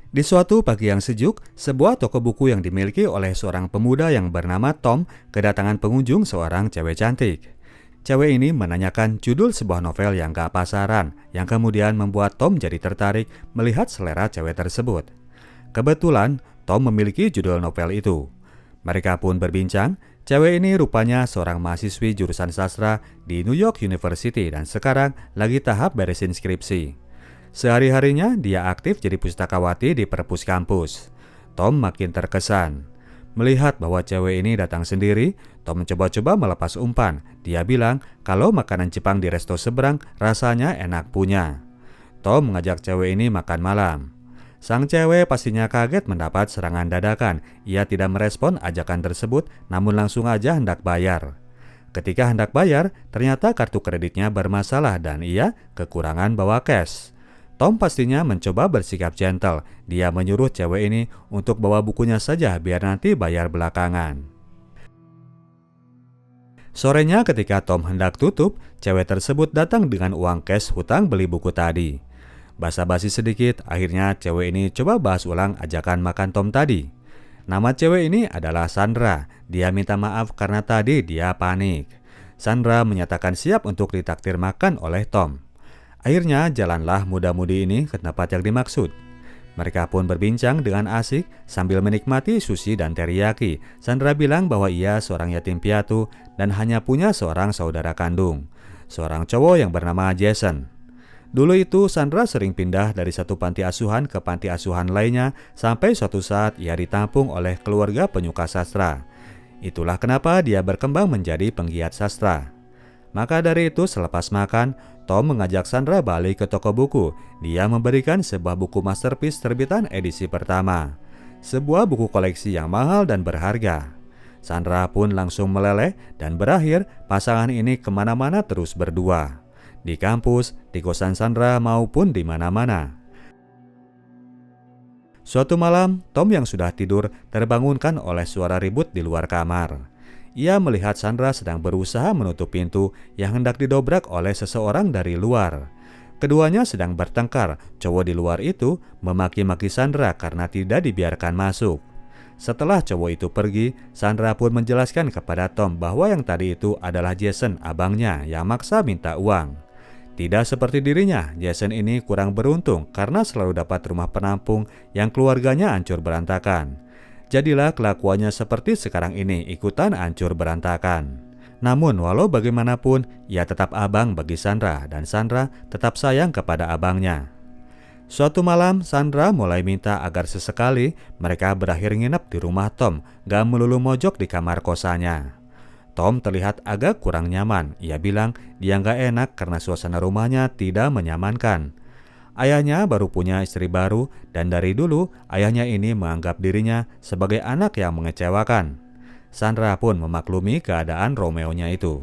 Di suatu pagi yang sejuk, sebuah toko buku yang dimiliki oleh seorang pemuda yang bernama Tom kedatangan pengunjung seorang cewek cantik. Cewek ini menanyakan judul sebuah novel yang gak pasaran, yang kemudian membuat Tom jadi tertarik melihat selera cewek tersebut. Kebetulan, Tom memiliki judul novel itu. Mereka pun berbincang, cewek ini rupanya seorang mahasiswi jurusan sastra di New York University dan sekarang lagi tahap beresin skripsi. Sehari-harinya dia aktif jadi pustakawati di perpus kampus. Tom makin terkesan. Melihat bahwa cewek ini datang sendiri, Tom mencoba-coba melepas umpan. Dia bilang kalau makanan Jepang di resto seberang rasanya enak punya. Tom mengajak cewek ini makan malam. Sang cewek pastinya kaget mendapat serangan dadakan. Ia tidak merespon ajakan tersebut, namun langsung aja hendak bayar. Ketika hendak bayar, ternyata kartu kreditnya bermasalah dan ia kekurangan bawa cash. Tom pastinya mencoba bersikap gentle. Dia menyuruh cewek ini untuk bawa bukunya saja biar nanti bayar belakangan. Sorenya ketika Tom hendak tutup, cewek tersebut datang dengan uang cash hutang beli buku tadi. Basa-basi sedikit, akhirnya cewek ini coba bahas ulang ajakan makan Tom tadi. Nama cewek ini adalah Sandra. Dia minta maaf karena tadi dia panik. Sandra menyatakan siap untuk ditraktir makan oleh Tom. Akhirnya jalanlah muda-mudi ini ke tempat yang dimaksud. Mereka pun berbincang dengan asik sambil menikmati sushi dan teriyaki. Sandra bilang bahwa ia seorang yatim piatu dan hanya punya seorang saudara kandung, seorang cowok yang bernama Jason. Dulu itu Sandra sering pindah dari satu panti asuhan ke panti asuhan lainnya sampai suatu saat ia ditampung oleh keluarga penyuka sastra. Itulah kenapa dia berkembang menjadi penggiat sastra. Maka dari itu selepas makan, Tom mengajak Sandra balik ke toko buku. Dia memberikan sebuah buku masterpiece terbitan edisi pertama. Sebuah buku koleksi yang mahal dan berharga. Sandra pun langsung meleleh dan berakhir pasangan ini kemana-mana terus berdua. Di kampus, di kosan Sandra maupun di mana-mana. Suatu malam, Tom yang sudah tidur terbangunkan oleh suara ribut di luar kamar. Ia melihat Sandra sedang berusaha menutup pintu yang hendak didobrak oleh seseorang dari luar. Keduanya sedang bertengkar. Cowok di luar itu memaki-maki Sandra karena tidak dibiarkan masuk. Setelah cowok itu pergi, Sandra pun menjelaskan kepada Tom bahwa yang tadi itu adalah Jason, abangnya, yang maksa minta uang. Tidak seperti dirinya, Jason ini kurang beruntung karena selalu dapat rumah penampung yang keluarganya hancur berantakan. Jadilah kelakuannya seperti sekarang ini, ikutan hancur berantakan. Namun walau bagaimanapun, ia tetap abang bagi Sandra dan Sandra tetap sayang kepada abangnya. Suatu malam, Sandra mulai minta agar sesekali mereka berakhir nginep di rumah Tom, gak melulu mojok di kamar kosannya. Tom terlihat agak kurang nyaman. Ia bilang dia gak enak karena suasana rumahnya tidak menyamankan. Ayahnya baru punya istri baru dan dari dulu ayahnya ini menganggap dirinya sebagai anak yang mengecewakan. Sandra pun memaklumi keadaan Romeo-nya itu.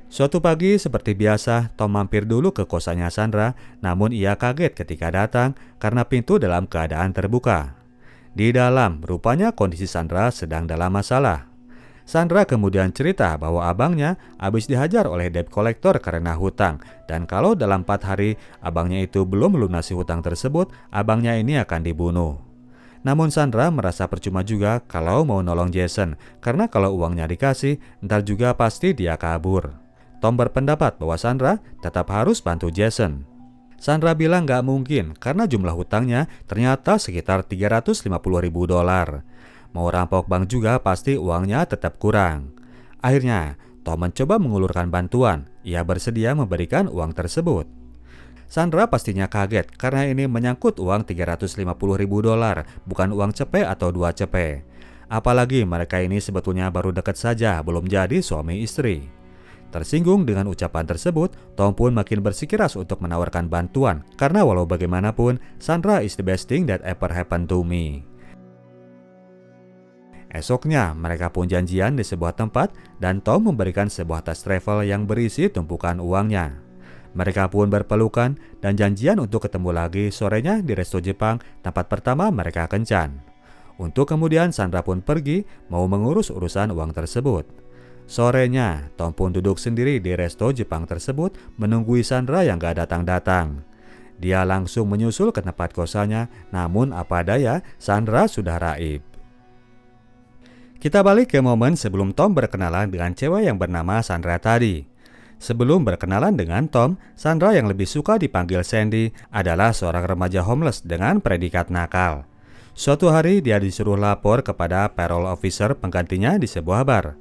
Suatu pagi seperti biasa, Tom mampir dulu ke kosannya Sandra, namun ia kaget ketika datang karena pintu dalam keadaan terbuka. Di dalam, rupanya kondisi Sandra sedang dalam masalah. Sandra kemudian cerita bahwa abangnya habis dihajar oleh debt collector karena hutang, dan kalau dalam 4 hari abangnya itu belum melunasi hutang tersebut, abangnya ini akan dibunuh. Namun Sandra merasa percuma juga kalau mau nolong Jason, karena kalau uangnya dikasih, ntar juga pasti dia kabur. Tom berpendapat bahwa Sandra tetap harus bantu Jason. Sandra bilang gak mungkin karena jumlah hutangnya ternyata sekitar $350.000. Mau rampok bank juga pasti uangnya tetap kurang. Akhirnya, Tom mencoba mengulurkan bantuan. Ia bersedia memberikan uang tersebut. Sandra pastinya kaget karena ini menyangkut uang $350.000, bukan uang cepet atau 2 cepet. Apalagi mereka ini sebetulnya baru dekat saja, belum jadi suami istri. Tersinggung dengan ucapan tersebut, Tom pun makin bersikeras untuk menawarkan bantuan karena walau bagaimanapun, Sandra is the best thing that ever happened to me. Esoknya, mereka pun janjian di sebuah tempat dan Tom memberikan sebuah tas travel yang berisi tumpukan uangnya. Mereka pun berpelukan dan janjian untuk ketemu lagi sorenya di resto Jepang tempat pertama mereka kencan. Untuk kemudian Sandra pun pergi mau mengurus urusan uang tersebut. Sorenya, Tom pun duduk sendiri di resto Jepang tersebut menunggui Sandra yang gak datang-datang. Dia langsung menyusul ke tempat kosannya, namun apa daya, Sandra sudah raib. Kita balik ke momen sebelum Tom berkenalan dengan cewek yang bernama Sandra tadi. Sebelum berkenalan dengan Tom, Sandra yang lebih suka dipanggil Sandy adalah seorang remaja homeless dengan predikat nakal. Suatu hari dia disuruh lapor kepada parole officer penggantinya di sebuah bar.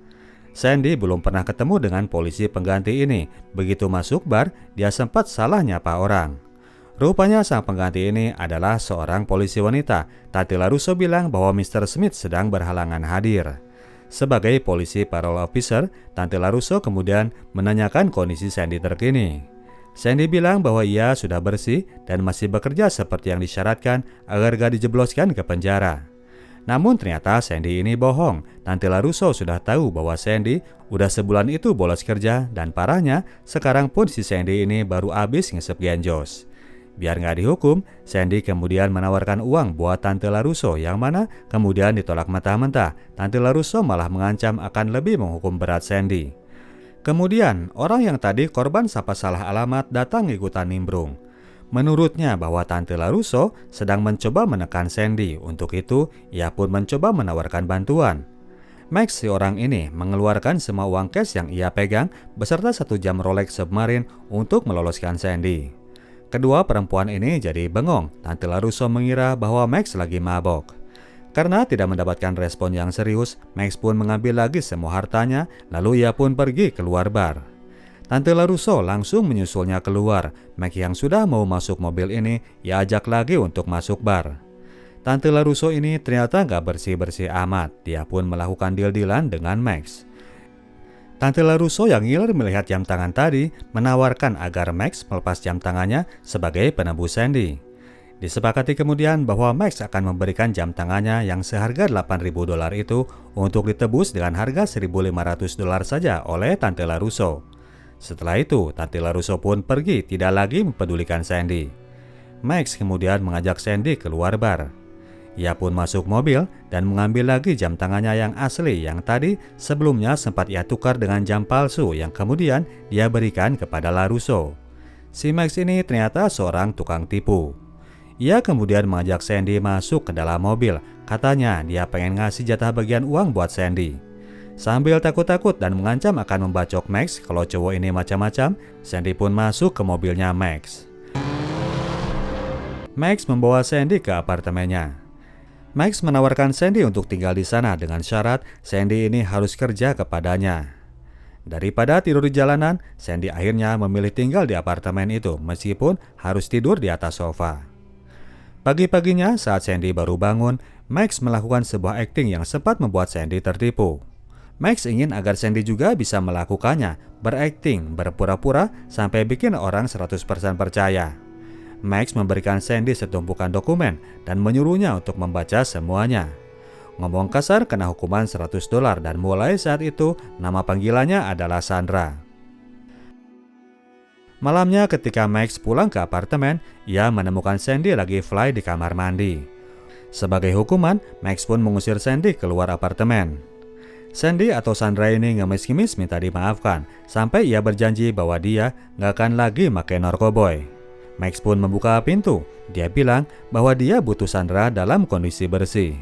Sandy belum pernah ketemu dengan polisi pengganti ini. Begitu masuk bar, dia sempat salah nyapa orang. Rupanya sang pengganti ini adalah seorang polisi wanita. Tante LaRusso bilang bahwa Mr. Smith sedang berhalangan hadir. Sebagai polisi parole officer, Tante LaRusso kemudian menanyakan kondisi Sandy terkini. Sandy bilang bahwa ia sudah bersih dan masih bekerja seperti yang disyaratkan agar gak dijebloskan ke penjara. Namun ternyata Sandy ini bohong. Tante LaRusso sudah tahu bahwa Sandy udah sebulan itu bolos kerja dan parahnya sekarang pun si Sandy ini baru habis ngesep genjos. Biar nggak dihukum, Sandy kemudian menawarkan uang buat Tante LaRusso yang mana kemudian ditolak mentah-mentah. Tante LaRusso malah mengancam akan lebih menghukum berat Sandy. Kemudian, orang yang tadi korban sapa salah alamat datang ikutan nimbrung. Menurutnya bahwa Tante LaRusso sedang mencoba menekan Sandy. Untuk itu, ia pun mencoba menawarkan bantuan. Max, si orang ini, mengeluarkan semua uang cash yang ia pegang beserta 1 jam Rolex Submarine untuk meloloskan Sandy. Kedua perempuan ini jadi bengong. Tante LaRusso mengira bahwa Max lagi mabok. Karena tidak mendapatkan respon yang serius, Max pun mengambil lagi semua hartanya, lalu ia pun pergi keluar bar. Tante LaRusso langsung menyusulnya keluar. Max yang sudah mau masuk mobil ini, ia ajak lagi untuk masuk bar. Tante LaRusso ini ternyata gak bersih-bersih amat. Dia pun melakukan deal-dealan dengan Max. Tante LaRusso yang ngiler melihat jam tangan tadi menawarkan agar Max melepas jam tangannya sebagai penebus Sandy. Disepakati kemudian bahwa Max akan memberikan jam tangannya yang seharga $8.000 itu untuk ditebus dengan harga $1.500 saja oleh Tante LaRusso. Setelah itu, Tante LaRusso pun pergi tidak lagi mempedulikan Sandy. Max kemudian mengajak Sandy keluar bar. Ia pun masuk mobil dan mengambil lagi jam tangannya yang asli yang tadi sebelumnya sempat ia tukar dengan jam palsu yang kemudian dia berikan kepada LaRusso. Si Max ini ternyata seorang tukang tipu. Ia kemudian mengajak Sandy masuk ke dalam mobil. Katanya dia pengen ngasih jatah bagian uang buat Sandy. Sambil takut-takut dan mengancam akan membacok Max kalau cowok ini macam-macam, Sandy pun masuk ke mobilnya Max. Max membawa Sandy ke apartemennya. Max menawarkan Sandy untuk tinggal di sana dengan syarat Sandy ini harus kerja kepadanya. Daripada tidur di jalanan, Sandy akhirnya memilih tinggal di apartemen itu meskipun harus tidur di atas sofa. Pagi-paginya saat Sandy baru bangun, Max melakukan sebuah akting yang sempat membuat Sandy tertipu. Max ingin agar Sandy juga bisa melakukannya, berakting, berpura-pura sampai bikin orang 100% percaya. Max memberikan Sandy setumpukan dokumen dan menyuruhnya untuk membaca semuanya. Ngomong kasar kena hukuman $100 dan mulai saat itu nama panggilannya adalah Sandra. Malamnya ketika Max pulang ke apartemen, ia menemukan Sandy lagi fly di kamar mandi. Sebagai hukuman, Max pun mengusir Sandy keluar apartemen. Sandy atau Sandra ini ngemis-ngemis minta dimaafkan sampai ia berjanji bahwa dia gak akan lagi pakai narkoboy. Max pun membuka pintu. Dia bilang bahwa dia butuh Sandra dalam kondisi bersih.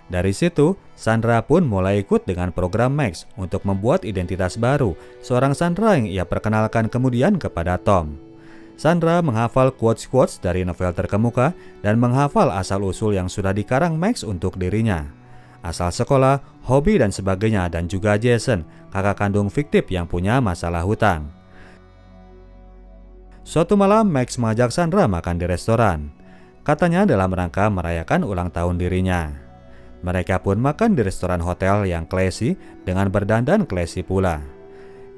Dari situ, Sandra pun mulai ikut dengan program Max untuk membuat identitas baru, seorang Sandra yang ia perkenalkan kemudian kepada Tom. Sandra menghafal quotes-quotes dari novel terkemuka dan menghafal asal-usul yang sudah dikarang Max untuk dirinya. Asal sekolah, hobi dan sebagainya, dan juga Jason, kakak kandung fiktif yang punya masalah hutang. Suatu malam, Max mengajak Sandra makan di restoran. Katanya dalam rangka merayakan ulang tahun dirinya. Mereka pun makan di restoran hotel yang classy dengan berdandan classy pula.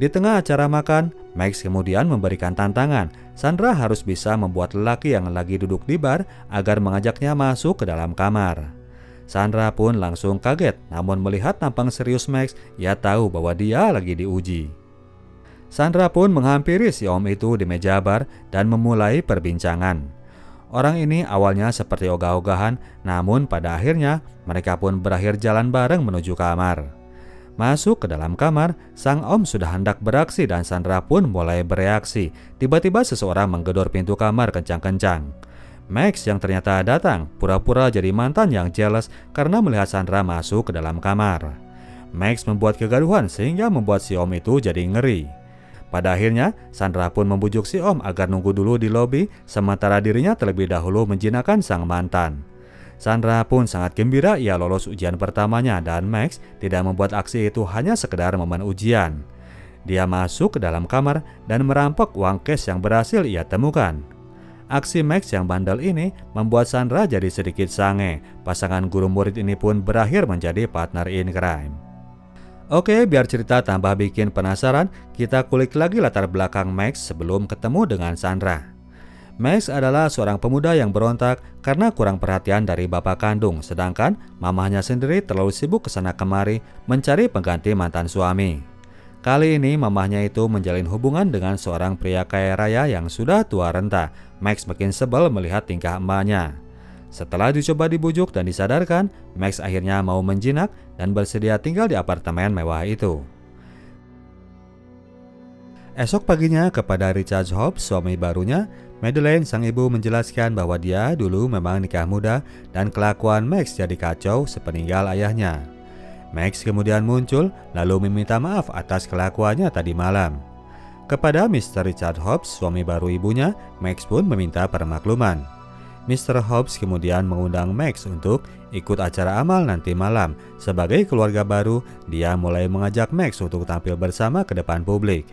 Di tengah acara makan, Max kemudian memberikan tantangan. Sandra harus bisa membuat lelaki yang lagi duduk di bar agar mengajaknya masuk ke dalam kamar. Sandra pun langsung kaget, namun melihat tampang serius Max, ia tahu bahwa dia lagi diuji. Sandra pun menghampiri si om itu di meja bar dan memulai perbincangan. Orang ini awalnya seperti ogah-ogahan, namun pada akhirnya mereka pun berakhir jalan bareng menuju kamar. Masuk ke dalam kamar, sang om sudah hendak beraksi dan Sandra pun mulai bereaksi. Tiba-tiba seseorang menggedor pintu kamar kencang-kencang. Max yang ternyata datang pura-pura jadi mantan yang jealous karena melihat Sandra masuk ke dalam kamar. Max membuat kegaduhan sehingga membuat si om itu jadi ngeri. Pada akhirnya, Sandra pun membujuk si om agar nunggu dulu di lobi sementara dirinya terlebih dahulu menjinakkan sang mantan. Sandra pun sangat gembira ia lolos ujian pertamanya dan Max tidak membuat aksi itu hanya sekedar momen ujian. Dia masuk ke dalam kamar dan merampok uang cash yang berhasil ia temukan. Aksi Max yang bandel ini membuat Sandra jadi sedikit sange. Pasangan guru murid ini pun berakhir menjadi partner in crime. Oke, biar cerita tambah bikin penasaran, kita kulik lagi latar belakang Max sebelum ketemu dengan Sandra. Max adalah seorang pemuda yang berontak karena kurang perhatian dari bapak kandung, sedangkan mamahnya sendiri terlalu sibuk kesana kemari mencari pengganti mantan suami. Kali ini mamahnya itu menjalin hubungan dengan seorang pria kaya raya yang sudah tua renta. Max makin sebel melihat tingkah emaknya. Setelah dicoba dibujuk dan disadarkan, Max akhirnya mau menjinak dan bersedia tinggal di apartemen mewah itu. Esok paginya kepada Richard Hobbs, suami barunya, Madeleine sang ibu menjelaskan bahwa dia dulu memang nikah muda dan kelakuan Max jadi kacau sepeninggal ayahnya. Max kemudian muncul lalu meminta maaf atas kelakuannya tadi malam. Kepada Mr. Richard Hobbs, suami baru ibunya, Max pun meminta permakluman. Mr. Hobbs kemudian mengundang Max untuk ikut acara amal nanti malam. Sebagai keluarga baru, dia mulai mengajak Max untuk tampil bersama ke depan publik.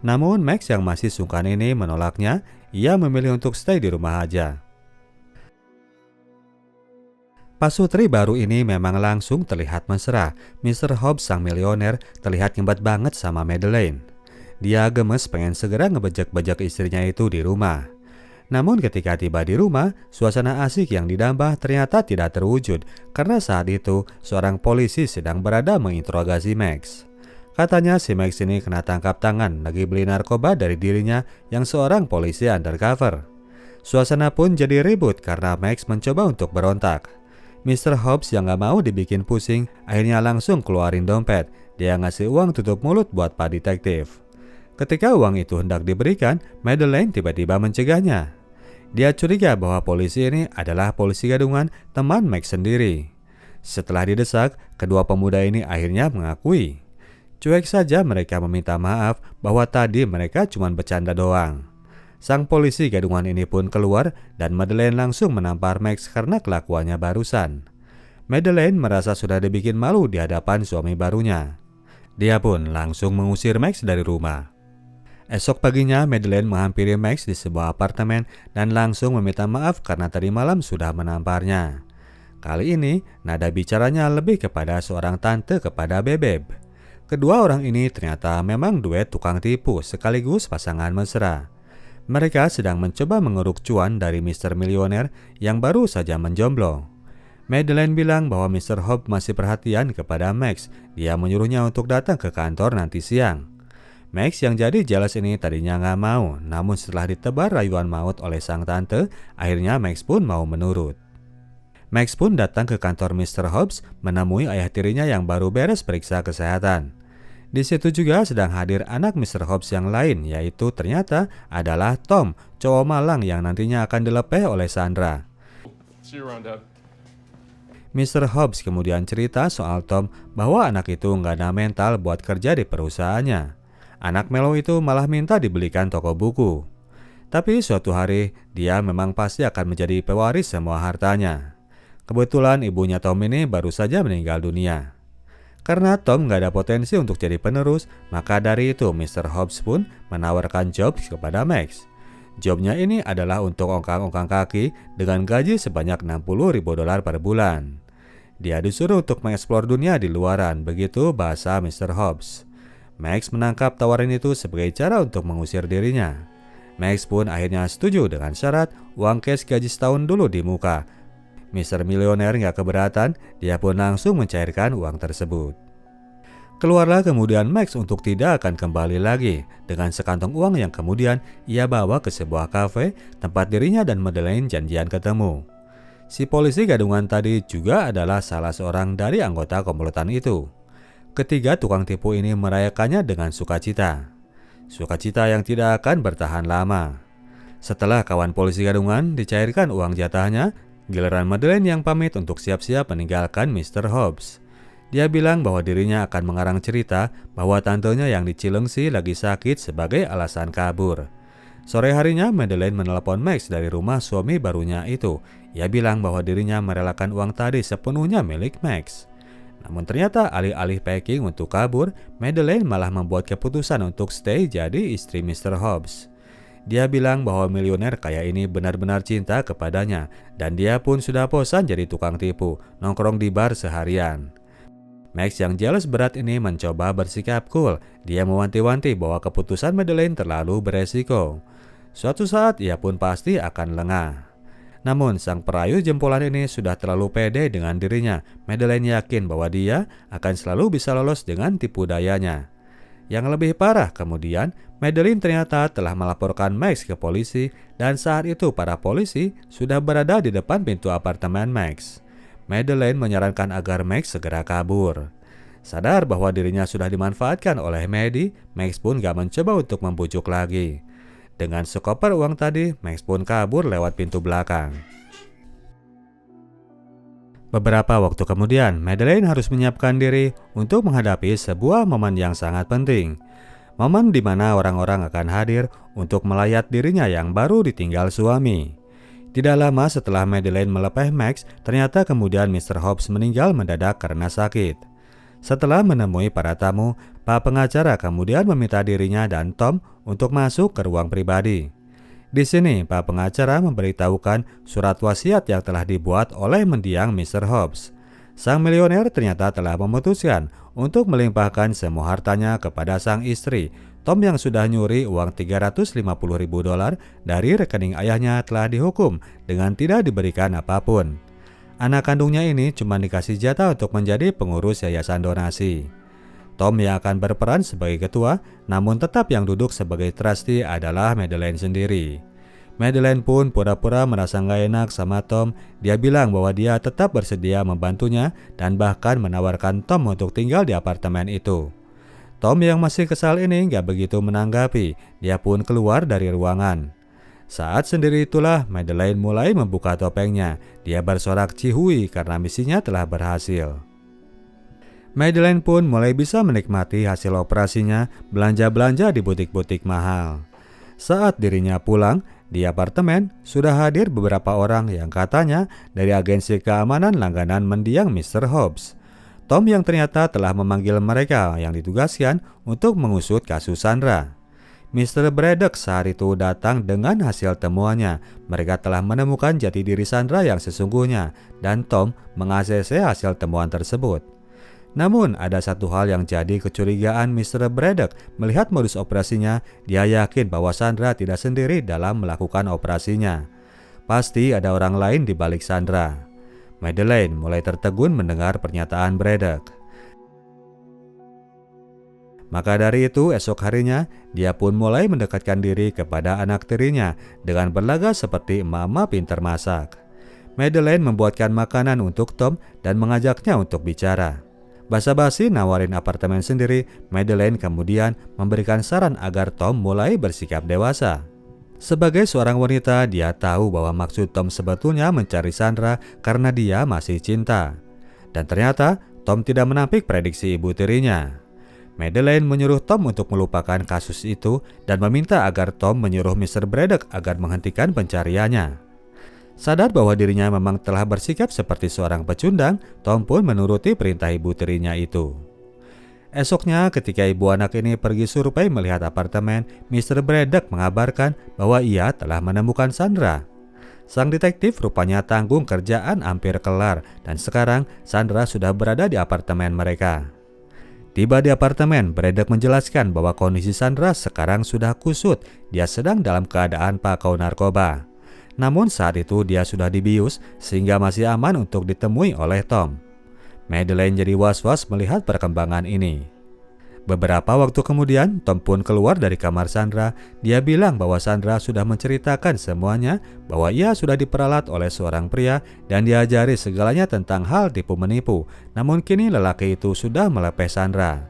Namun Max yang masih sungkan ini menolaknya, ia memilih untuk stay di rumah aja. Pasutri baru ini memang langsung terlihat mesra. Mr. Hobbs sang milioner terlihat ngebat banget sama Madeleine. Dia gemes pengen segera ngebejek-bejek istrinya itu di rumah. Namun ketika tiba di rumah, suasana asik yang didambah ternyata tidak terwujud karena saat itu seorang polisi sedang berada menginterogasi Max. Katanya si Max ini kena tangkap tangan lagi beli narkoba dari dirinya yang seorang polisi undercover. Suasana pun jadi ribut karena Max mencoba untuk berontak. Mr. Hobbs yang gak mau dibikin pusing akhirnya langsung keluarin dompet. Dia ngasih uang tutup mulut buat Pak Detektif. Ketika uang itu hendak diberikan, Madeleine tiba-tiba mencegahnya. Dia curiga bahwa polisi ini adalah polisi gadungan teman Max sendiri. Setelah didesak, kedua pemuda ini akhirnya mengakui. Cuek saja mereka meminta maaf bahwa tadi mereka cuma bercanda doang. Sang polisi gadungan ini pun keluar dan Madeleine langsung menampar Max karena kelakuannya barusan. Madeleine merasa sudah dibikin malu di hadapan suami barunya. Dia pun langsung mengusir Max dari rumah. Esok paginya Madeleine menghampiri Max di sebuah apartemen dan langsung meminta maaf karena tadi malam sudah menamparnya. Kali ini nada bicaranya lebih kepada seorang tante kepada Bebeb. Kedua orang ini ternyata memang duet tukang tipu sekaligus pasangan mesra. Mereka sedang mencoba mengeruk cuan dari Mr. Milioner yang baru saja menjomblo. Madeleine bilang bahwa Mr. Hobbs masih perhatian kepada Max. Dia menyuruhnya untuk datang ke kantor nanti siang. Max yang jadi jealous ini tadinya gak mau, namun setelah ditebar rayuan maut oleh sang tante, akhirnya Max pun mau menurut. Max pun datang ke kantor Mr. Hobbs menemui ayah tirinya yang baru beres periksa kesehatan. Di situ juga sedang hadir anak Mr. Hobbs yang lain, yaitu ternyata adalah Tom, cowok malang yang nantinya akan dilepeh oleh Sandra. Mr. Hobbs kemudian cerita soal Tom bahwa anak itu nggak ada mental buat kerja di perusahaannya. Anak Melo itu malah minta dibelikan toko buku. Tapi suatu hari dia memang pasti akan menjadi pewaris semua hartanya. Kebetulan ibunya Tom ini baru saja meninggal dunia. Karena Tom nggak ada potensi untuk jadi penerus, maka dari itu Mr. Hobbs pun menawarkan job kepada Max. Jobnya ini adalah untuk ongkang-ongkang kaki dengan gaji sebanyak $60.000 per bulan. Dia disuruh untuk mengeksplor dunia di luaran, begitu bahasa Mr. Hobbs. Max menangkap tawaran itu sebagai cara untuk mengusir dirinya. Max pun akhirnya setuju dengan syarat uang cash gaji setahun dulu di muka. Mr. Milioner gak keberatan, dia pun langsung mencairkan uang tersebut. Keluarlah kemudian Max untuk tidak akan kembali lagi dengan sekantong uang yang kemudian ia bawa ke sebuah kafe tempat dirinya dan Madeleine janjian ketemu. Si polisi gadungan tadi juga adalah salah seorang dari anggota komplotan itu. Ketiga tukang tipu ini merayakannya dengan sukacita. Sukacita yang tidak akan bertahan lama. Setelah kawan polisi gadungan dicairkan uang jatahnya, giliran Madeleine yang pamit untuk siap-siap meninggalkan Mr. Hobbs. Dia bilang bahwa dirinya akan mengarang cerita bahwa tantenya yang di Cilengsi lagi sakit sebagai alasan kabur. Sore harinya Madeleine menelepon Max dari rumah suami barunya itu. Ia bilang bahwa dirinya merelakan uang tadi sepenuhnya milik Max. Namun ternyata alih-alih packing untuk kabur, Madeleine malah membuat keputusan untuk stay jadi istri Mr. Hobbs. Dia bilang bahwa milioner kaya ini benar-benar cinta kepadanya dan dia pun sudah bosan jadi tukang tipu, nongkrong di bar seharian. Max yang jealous berat ini mencoba bersikap cool. Dia mewanti-wanti bahwa keputusan Madeleine terlalu beresiko. Suatu saat ia pun pasti akan lengah. Namun sang perayu jempolan ini sudah terlalu pede dengan dirinya. Madeleine yakin bahwa dia akan selalu bisa lolos dengan tipu dayanya. Yang lebih parah kemudian, Madeleine ternyata telah melaporkan Max ke polisi dan saat itu para polisi sudah berada di depan pintu apartemen Max. Madeleine menyarankan agar Max segera kabur. Sadar bahwa dirinya sudah dimanfaatkan oleh Maddie, Max pun gak mencoba untuk membujuk lagi. Dengan sekoper uang tadi, Max pun kabur lewat pintu belakang. Beberapa waktu kemudian, Madeleine harus menyiapkan diri untuk menghadapi sebuah momen yang sangat penting. Momen di mana orang-orang akan hadir untuk melayat dirinya yang baru ditinggal suami. Tidak lama setelah Madeleine melepeh Max, ternyata kemudian Mr. Hobbs meninggal mendadak karena sakit. Setelah menemui para tamu, Pak pengacara kemudian meminta dirinya dan Tom untuk masuk ke ruang pribadi. Di sini, Pak pengacara memberitahukan surat wasiat yang telah dibuat oleh mendiang Mr. Hobbs. Sang milioner ternyata telah memutuskan untuk melimpahkan semua hartanya kepada sang istri. Tom yang sudah nyuri uang $350.000 dari rekening ayahnya telah dihukum dengan tidak diberikan apapun. Anak kandungnya ini cuma dikasih jatah untuk menjadi pengurus yayasan donasi. Tom yang akan berperan sebagai ketua, namun tetap yang duduk sebagai trustee adalah Madeleine sendiri. Madeleine pun pura-pura merasa nggak enak sama Tom. Dia bilang bahwa dia tetap bersedia membantunya dan bahkan menawarkan Tom untuk tinggal di apartemen itu. Tom yang masih kesal ini nggak begitu menanggapi. Dia pun keluar dari ruangan. Saat sendiri itulah Madeleine mulai membuka topengnya. Dia bersorak cihui karena misinya telah berhasil. Madeleine pun mulai bisa menikmati hasil operasinya, belanja-belanja di butik-butik mahal. Saat dirinya pulang, di apartemen sudah hadir beberapa orang yang katanya dari agensi keamanan langganan mendiang Mr. Hobbs. Tom yang ternyata telah memanggil mereka yang ditugaskan untuk mengusut kasus Sandra. Mr. Braddock saat itu datang dengan hasil temuannya. Mereka telah menemukan jati diri Sandra yang sesungguhnya dan Tom meng-ACC hasil temuan tersebut. Namun ada satu hal yang jadi kecurigaan Mr. Braddock melihat modus operasinya. Dia yakin bahwa Sandra tidak sendiri dalam melakukan operasinya. Pasti ada orang lain di balik Sandra. Madeleine mulai tertegun mendengar pernyataan Braddock. Maka dari itu esok harinya dia pun mulai mendekatkan diri kepada anak tirinya dengan berlagak seperti mama pintar masak. Madeleine membuatkan makanan untuk Tom dan mengajaknya untuk bicara. Basa-basi nawarin apartemen sendiri, Madeleine kemudian memberikan saran agar Tom mulai bersikap dewasa. Sebagai seorang wanita, dia tahu bahwa maksud Tom sebetulnya mencari Sandra karena dia masih cinta. Dan ternyata Tom tidak menampik prediksi ibu tirinya. Madeleine menyuruh Tom untuk melupakan kasus itu dan meminta agar Tom menyuruh Mr. Braddock agar menghentikan pencariannya. Sadar bahwa dirinya memang telah bersikap seperti seorang pecundang, Tom pun menuruti perintah ibu tirinya itu. Esoknya ketika ibu anak ini pergi survei melihat apartemen, Mr. Braddock mengabarkan bahwa ia telah menemukan Sandra. Sang detektif rupanya tanggung kerjaan hampir kelar dan sekarang Sandra sudah berada di apartemen mereka. Tiba di apartemen, Braddock menjelaskan bahwa kondisi Sandra sekarang sudah kusut. Dia sedang dalam keadaan pakau narkoba. Namun saat itu dia sudah dibius sehingga masih aman untuk ditemui oleh Tom. Madeleine jadi was-was melihat perkembangan ini. Beberapa waktu kemudian, Tom pun keluar dari kamar Sandra. Dia bilang bahwa Sandra sudah menceritakan semuanya, bahwa ia sudah diperalat oleh seorang pria dan diajari segalanya tentang hal tipu-menipu. Namun kini lelaki itu sudah melepeh Sandra.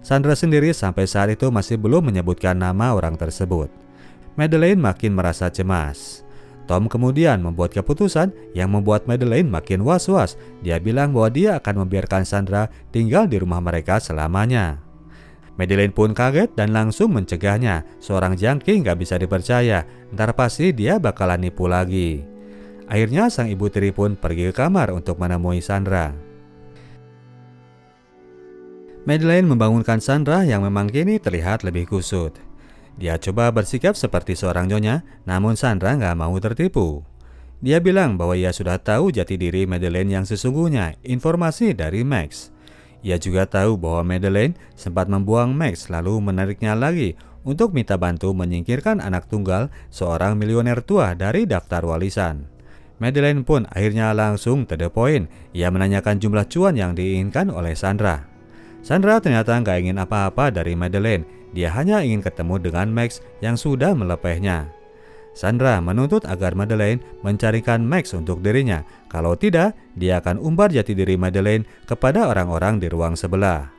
Sandra sendiri sampai saat itu masih belum menyebutkan nama orang tersebut. Madeleine makin merasa cemas. Tom kemudian membuat keputusan yang membuat Madeleine makin was-was. Dia bilang bahwa dia akan membiarkan Sandra tinggal di rumah mereka selamanya. Madeleine pun kaget dan langsung mencegahnya. Seorang jangki nggak bisa dipercaya, ntar pasti dia bakalan nipu lagi. Akhirnya sang ibu tiri pun pergi ke kamar untuk menemui Sandra. Madeleine membangunkan Sandra yang memang kini terlihat lebih kusut. Dia coba bersikap seperti seorang nyonya, namun Sandra nggak mau tertipu. Dia bilang bahwa ia sudah tahu jati diri Madeleine yang sesungguhnya, informasi dari Max. Ia juga tahu bahwa Madeleine sempat membuang Max lalu menariknya lagi untuk minta bantu menyingkirkan anak tunggal seorang milioner tua dari daftar warisan. Madeleine pun akhirnya langsung to the point. Ia menanyakan jumlah cuan yang diinginkan oleh Sandra. Sandra ternyata nggak ingin apa-apa dari Madeleine. Dia hanya ingin ketemu dengan Max yang sudah melepehnya. Sandra menuntut agar Madeleine mencarikan Max untuk dirinya. Kalau tidak, dia akan umbar jati diri Madeleine kepada orang-orang di ruang sebelah.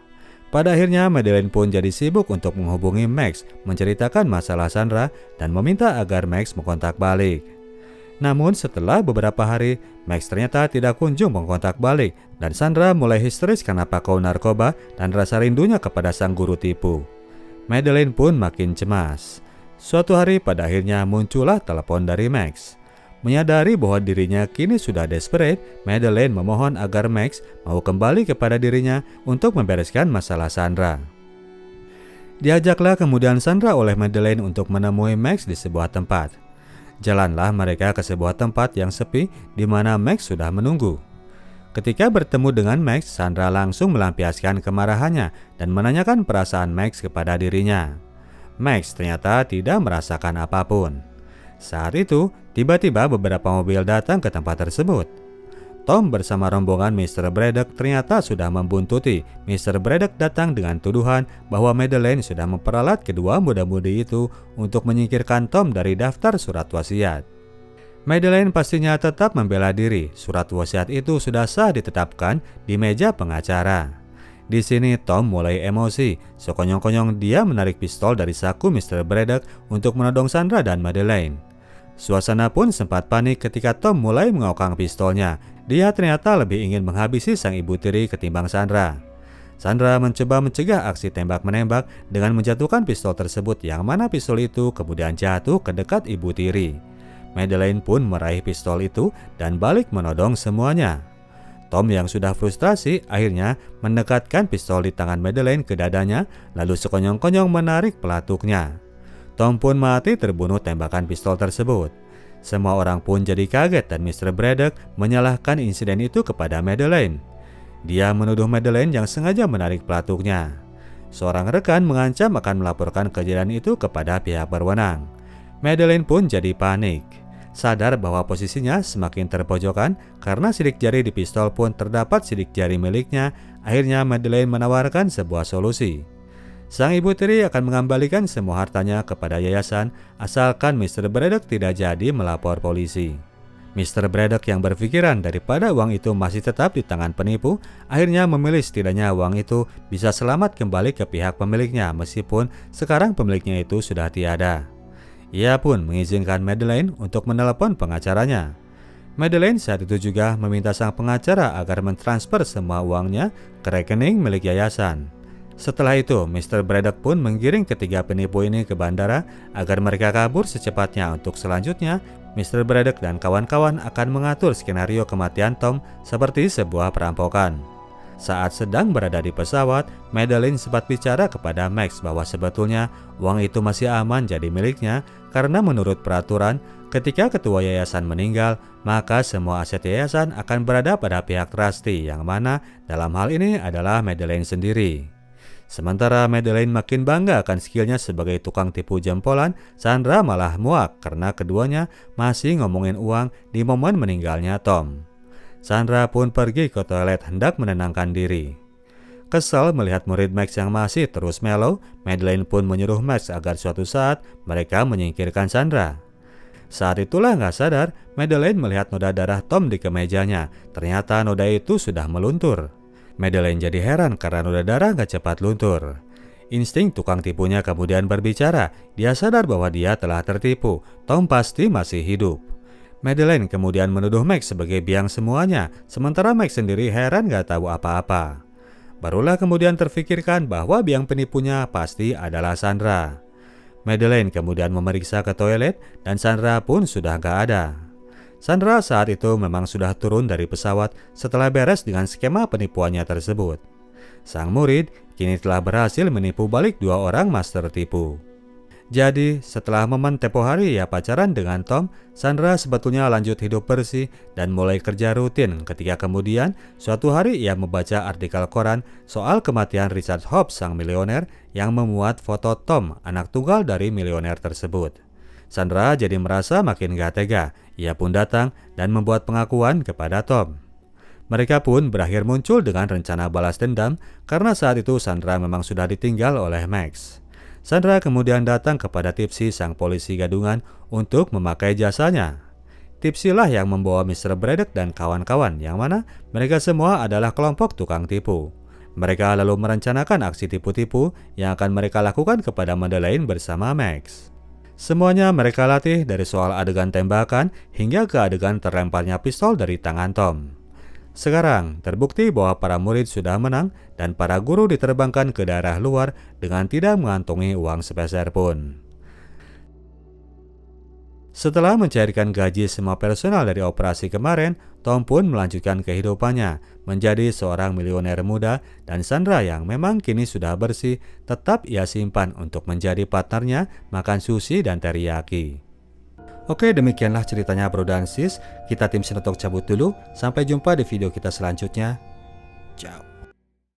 Pada akhirnya, Madeleine pun jadi sibuk untuk menghubungi Max, menceritakan masalah Sandra, dan meminta agar Max mengontak balik. Namun setelah beberapa hari, Max ternyata tidak kunjung mengontak balik, dan Sandra mulai histeris karena pakau narkoba dan rasa rindunya kepada sang guru tipu. Madeleine pun makin cemas. Suatu hari pada akhirnya muncullah telepon dari Max. Menyadari bahwa dirinya kini sudah desperate, Madeleine memohon agar Max mau kembali kepada dirinya untuk membereskan masalah Sandra. Diajaklah kemudian Sandra oleh Madeleine untuk menemui Max di sebuah tempat. Jalanlah mereka ke sebuah tempat yang sepi di mana Max sudah menunggu. Ketika bertemu dengan Max, Sandra langsung melampiaskan kemarahannya dan menanyakan perasaan Max kepada dirinya. Max ternyata tidak merasakan apapun. Saat itu, tiba-tiba beberapa mobil datang ke tempat tersebut. Tom bersama rombongan Mr. Braddock ternyata sudah membuntuti. Mr. Braddock datang dengan tuduhan bahwa Madeleine sudah memperalat kedua muda-mudi itu untuk menyingkirkan Tom dari daftar surat wasiat. Madeleine pastinya tetap membela diri. Surat wasiat itu sudah sah ditetapkan di meja pengacara. Di sini Tom mulai emosi. Sekonyong-konyong dia menarik pistol dari saku Mr. Braddock untuk menodong Sandra dan Madeleine. Suasana pun sempat panik ketika Tom mulai mengokang pistolnya. Dia ternyata lebih ingin menghabisi sang ibu tiri ketimbang Sandra. Sandra mencoba mencegah aksi tembak-menembak dengan menjatuhkan pistol tersebut, yang mana pistol itu kemudian jatuh ke dekat ibu tiri. Madeleine pun meraih pistol itu dan balik menodong semuanya. Tom yang sudah frustrasi akhirnya mendekatkan pistol di tangan Madeleine ke dadanya, lalu sekonyong-konyong menarik pelatuknya. Tom pun mati terbunuh tembakan pistol tersebut. Semua orang pun jadi kaget dan Mr. Braddock menyalahkan insiden itu kepada Madeleine. Dia menuduh Madeleine yang sengaja menarik pelatuknya. Seorang rekan mengancam akan melaporkan kejadian itu kepada pihak berwenang. Madeleine pun jadi panik. Sadar bahwa posisinya semakin terpojokan karena sidik jari di pistol pun terdapat sidik jari miliknya, akhirnya Madeleine menawarkan sebuah solusi. Sang ibu tiri akan mengembalikan semua hartanya kepada yayasan asalkan Mr. Braddock tidak jadi melapor polisi. Mr. Braddock yang berpikiran daripada uang itu masih tetap di tangan penipu, akhirnya memilih setidaknya uang itu bisa selamat kembali ke pihak pemiliknya meskipun sekarang pemiliknya itu sudah tiada. Ia pun mengizinkan Madeleine untuk menelepon pengacaranya. Madeleine saat itu juga meminta sang pengacara agar mentransfer semua uangnya ke rekening milik yayasan. Setelah itu, Mr. Braddock pun menggiring ketiga penipu ini ke bandara agar mereka kabur secepatnya. Untuk selanjutnya, Mr. Braddock dan kawan-kawan akan mengatur skenario kematian Tom seperti sebuah perampokan. Saat sedang berada di pesawat, Madeleine sempat bicara kepada Max bahwa sebetulnya uang itu masih aman jadi miliknya karena menurut peraturan, ketika ketua yayasan meninggal, maka semua aset yayasan akan berada pada pihak trustee, yang mana dalam hal ini adalah Madeleine sendiri. Sementara Madeleine makin bangga akan skillnya sebagai tukang tipu jempolan, Sandra malah muak karena keduanya masih ngomongin uang di momen meninggalnya Tom. Sandra pun pergi ke toilet hendak menenangkan diri. Kesal melihat murid Max yang masih terus mellow, Madeleine pun menyuruh Max agar suatu saat mereka menyingkirkan Sandra. Saat itulah nggak sadar, Madeleine melihat noda darah Tom di kemejanya. Ternyata noda itu sudah meluntur. Madeleine jadi heran karena noda darah nggak cepat luntur. Insting tukang tipunya kemudian berbicara. Dia sadar bahwa dia telah tertipu. Tom pasti masih hidup. Madeleine kemudian menuduh Max sebagai biang semuanya, sementara Max sendiri heran nggak tahu apa-apa. Barulah kemudian terfikirkan bahwa biang penipunya pasti adalah Sandra. Madeleine kemudian memeriksa ke toilet dan Sandra pun sudah nggak ada. Sandra saat itu memang sudah turun dari pesawat setelah beres dengan skema penipuannya tersebut. Sang murid kini telah berhasil menipu balik 2 orang master tipu. Jadi, setelah momen tempo hari ia pacaran dengan Tom, Sandra sebetulnya lanjut hidup bersih dan mulai kerja rutin ketika kemudian suatu hari ia membaca artikel koran soal kematian Richard Hobbs sang milioner yang memuat foto Tom, anak tunggal dari milioner tersebut. Sandra jadi merasa makin gak tega, ia pun datang dan membuat pengakuan kepada Tom. Mereka pun berakhir muncul dengan rencana balas dendam karena saat itu Sandra memang sudah ditinggal oleh Max. Sandra kemudian datang kepada Tipsy sang polisi gadungan untuk memakai jasanya. Tipsy lah yang membawa Mr. Braddock dan kawan-kawan yang mana mereka semua adalah kelompok tukang tipu. Mereka lalu merencanakan aksi tipu-tipu yang akan mereka lakukan kepada Madeleine bersama Max. Semuanya mereka latih dari soal adegan tembakan hingga ke adegan terlemparnya pistol dari tangan Tom. Sekarang terbukti bahwa para murid sudah menang dan para guru diterbangkan ke daerah luar dengan tidak mengantongi uang sepeser pun. Setelah mencairkan gaji semua personal dari operasi kemarin, Tom pun melanjutkan kehidupannya menjadi seorang milioner muda dan Sandra yang memang kini sudah bersih tetap ia simpan untuk menjadi partnernya makan sushi dan teriyaki. Oke, demikianlah ceritanya bro dan sis. Kita tim Sinotok cabut dulu. Sampai jumpa di video kita selanjutnya. Ciao.